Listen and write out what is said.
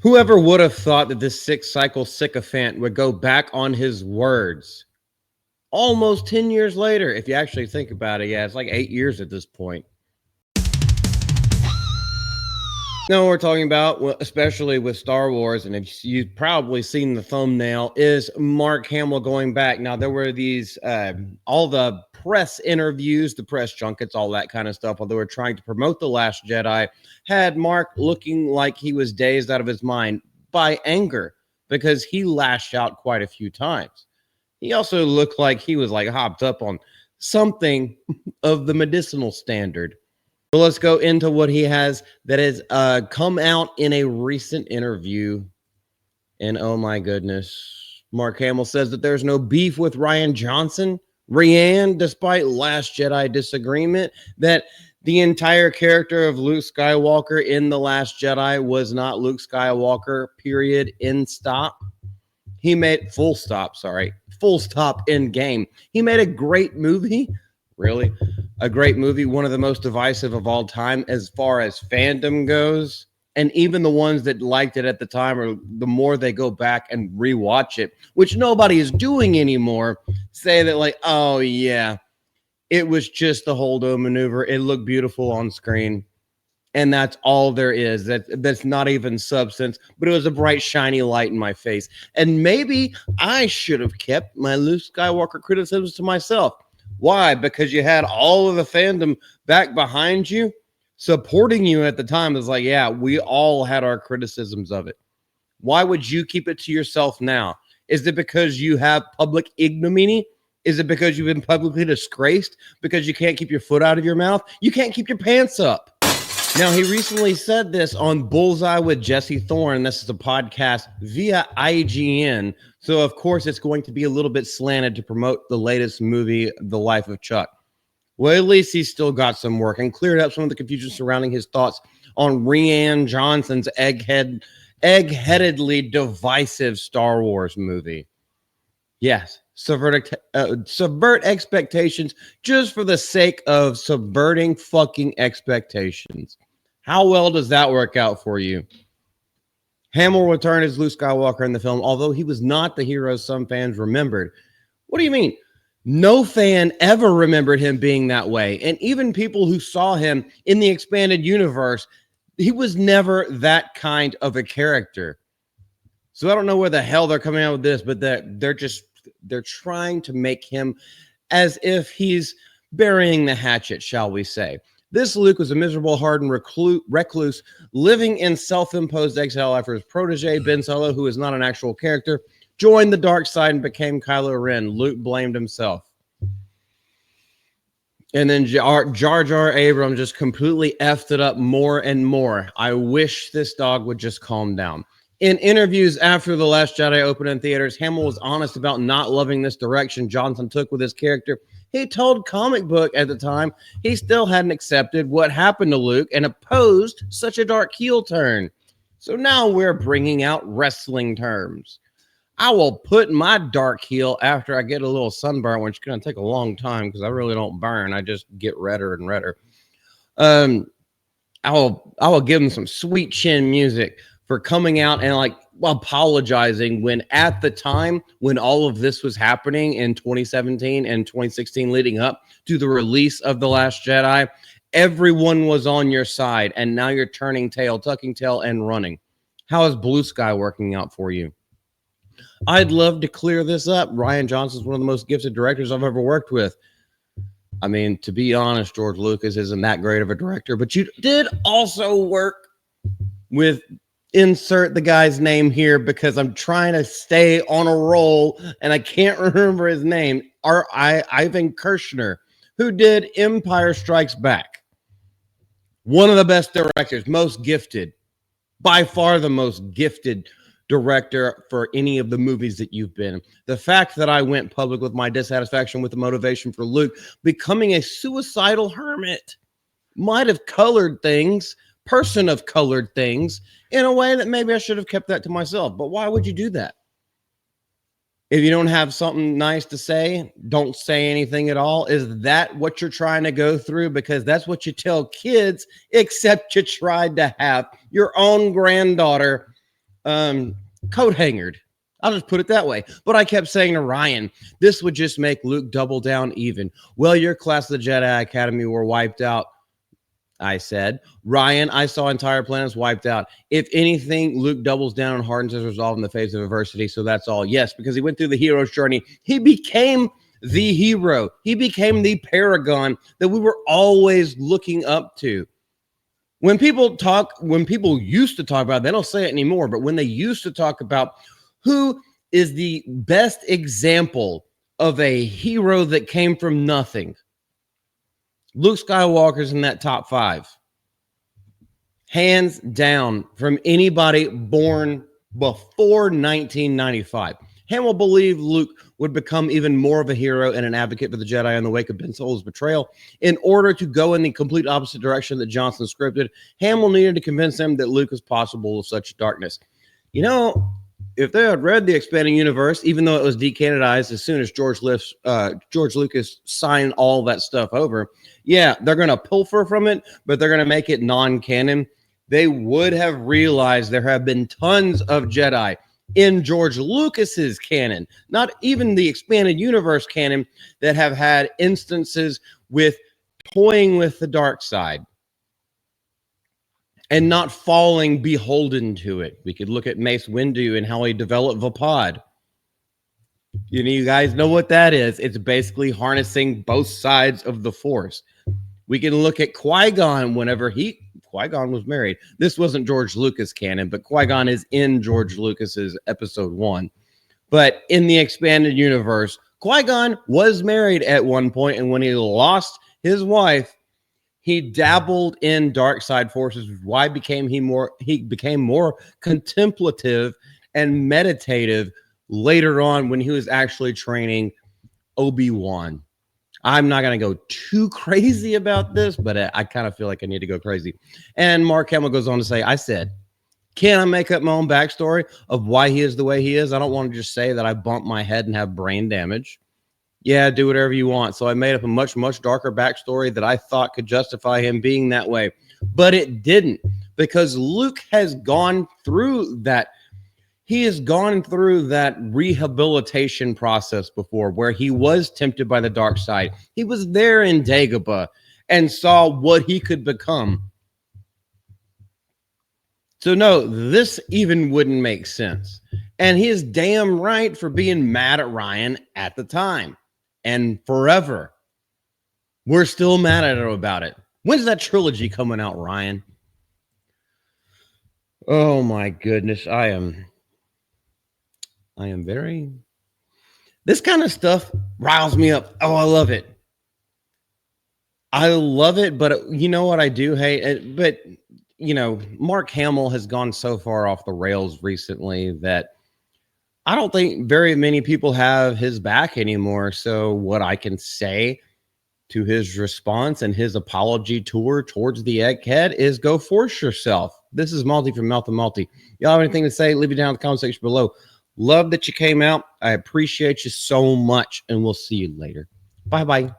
Whoever would have thought that this six-cycle sycophant would go back on his words almost 10 years later? If you actually think about it, yeah, it's like 8 years at this point. No, we're talking about, well, especially with Star Wars, and if you've probably seen the thumbnail, is Mark Hamill going back. Now, there were these, all the press interviews, the press junkets, all that kind of stuff, while they were trying to promote The Last Jedi, had Mark looking like he was dazed out of his mind by anger because he lashed out quite a few times. He also looked like he was like hopped up on something of the medicinal standard. So let's go into what he has that has come out in a recent interview. And oh my goodness, Mark Hamill says that there's no beef with Rian, despite Last Jedi disagreement, that the entire character of Luke Skywalker in The Last Jedi was not Luke Skywalker, period, end stop. He made full stop in game. He made a great movie. Really, a great movie, one of the most divisive of all time as far as fandom goes. And even the ones that liked it at the time, or the more they go back and rewatch it, which nobody is doing anymore, say that like, oh yeah, it was just the Holdo maneuver. It looked beautiful on screen. And that's all there is. That's not even substance, but it was a bright, shiny light in my face. And maybe I should have kept my Luke Skywalker criticisms to myself. Why? Because you had all of the fandom back behind you, supporting you at the time. It's like, yeah, we all had our criticisms of it. Why would you keep it to yourself now? Is it because you have public ignominy? Is it because you've been publicly disgraced? Because you can't keep your foot out of your mouth? You can't keep your pants up. Now, he recently said this on Bullseye with Jesse Thorne. This is a podcast via IGN. So, of course, it's going to be a little bit slanted to promote the latest movie, The Life of Chuck. Well, at least he's still got some work and cleared up some of the confusion surrounding his thoughts on Rian Johnson's egg-headedly divisive Star Wars movie. Yes, subvert expectations just for the sake of subverting fucking expectations. How well does that work out for you? Hamill returned as Luke Skywalker in the film, although he was not the hero some fans remembered. What do you mean? No fan ever remembered him being that way. And even people who saw him in the expanded universe, he was never that kind of a character. So I don't know where the hell they're coming out with this, but they're trying to make him as if he's burying the hatchet, shall we say. This Luke was a miserable, hardened recluse living in self-imposed exile after his protege, Ben Solo, who is not an actual character, joined the dark side and became Kylo Ren. Luke blamed himself. And then Jar Jar Abrams just completely effed it up more and more. I wish this dog would just calm down. In interviews after The Last Jedi opened in theaters, Hamill was honest about not loving this direction Johnson took with his character. He told Comic Book at the time he still hadn't accepted what happened to Luke and opposed such a dark heel turn. So now we're bringing out wrestling terms. I will put my dark heel after I get a little sunburn, which is going to take a long time because I really don't burn. I just get redder and redder. I will give him some sweet chin music for coming out and like apologizing when at the time when all of this was happening in 2017 and 2016 leading up to the release of The Last Jedi, everyone was on your side and now you're turning tail, tucking tail and running. How is Blue Sky working out for you? I'd love to clear this up. Rian Johnson is one of the most gifted directors I've ever worked with. I mean, to be honest, George Lucas isn't that great of a director, but you did also work with, insert the guy's name here because I'm trying to stay on a roll and I can't remember his name. Ivan Kershner, who did Empire Strikes Back. One of the best directors, most gifted, by far the most gifted director for any of the movies that you've been. The fact that I went public with my dissatisfaction with the motivation for Luke becoming a suicidal hermit might have colored things, person of colored things, in a way that maybe I should have kept that to myself. But why would you do that? If you don't have something nice to say, don't say anything at all. Is that what you're trying to go through? Because that's what you tell kids, except you tried to have your own granddaughter coat hangered. I'll just put it that way. But I kept saying to Ryan, this would just make Luke double down even. Well, your class of the Jedi Academy were wiped out. I said, Ryan, I saw entire planets wiped out. If anything, Luke doubles down and hardens his resolve in the face of adversity. So that's all. Yes, because he went through the hero's journey. He became the hero. He became the paragon that we were always looking up to. When people used to talk about, they don't say it anymore, but when they used to talk about who is the best example of a hero that came from nothing, Luke Skywalker's in that top 5. Hands down, from anybody born before 1995. Hamill believed Luke would become even more of a hero and an advocate for the Jedi in the wake of Ben Solo's betrayal. In order to go in the complete opposite direction that Johnson scripted, Hamill needed to convince him that Luke was possible of such darkness. You know, if they had read the expanding universe, even though it was decanonized as soon as George Lucas signed all that stuff over, yeah, they're going to pilfer from it, but they're going to make it non-canon. They would have realized there have been tons of Jedi in George Lucas's canon, not even the expanded universe canon, that have had instances with toying with the dark side and not falling beholden to it. We could look at Mace Windu and how he developed Vapod. You guys know what that is. It's basically harnessing both sides of the Force. We can look at Qui-Gon whenever Qui-Gon was married. This wasn't George Lucas canon, but Qui-Gon is in George Lucas's episode 1. But in the expanded universe, Qui-Gon was married at one point, and when he lost his wife, he dabbled in dark side forces. Why he became more contemplative and meditative later on when he was actually training Obi-Wan. I'm not going to go too crazy about this, but I kind of feel like I need to go crazy. And Mark Hamill goes on to say, I said, can I make up my own backstory of why he is the way he is? I don't want to just say that I bumped my head and have brain damage. Yeah, do whatever you want. So I made up a much, much darker backstory that I thought could justify him being that way. But it didn't, because Luke has gone through that. He has gone through that rehabilitation process before, where he was tempted by the dark side. He was there in Dagobah and saw what he could become. So no, this even wouldn't make sense. And he is damn right for being mad at Ryan at the time. And forever. We're still mad at him about it. When's that trilogy coming out, Ryan? Oh my goodness. I am very... This kind of stuff riles me up. Oh, I love it. I love it, but you know what I do hate? But, you know, Mark Hamill has gone so far off the rails recently that I don't think very many people have his back anymore. So what I can say to his response and his apology tour towards the egghead is go force yourself. This is Malty from Mouth to Malty. Y'all have anything to say? Leave it down in the comment section below. Love that you came out. I appreciate you so much, and we'll see you later. Bye-bye.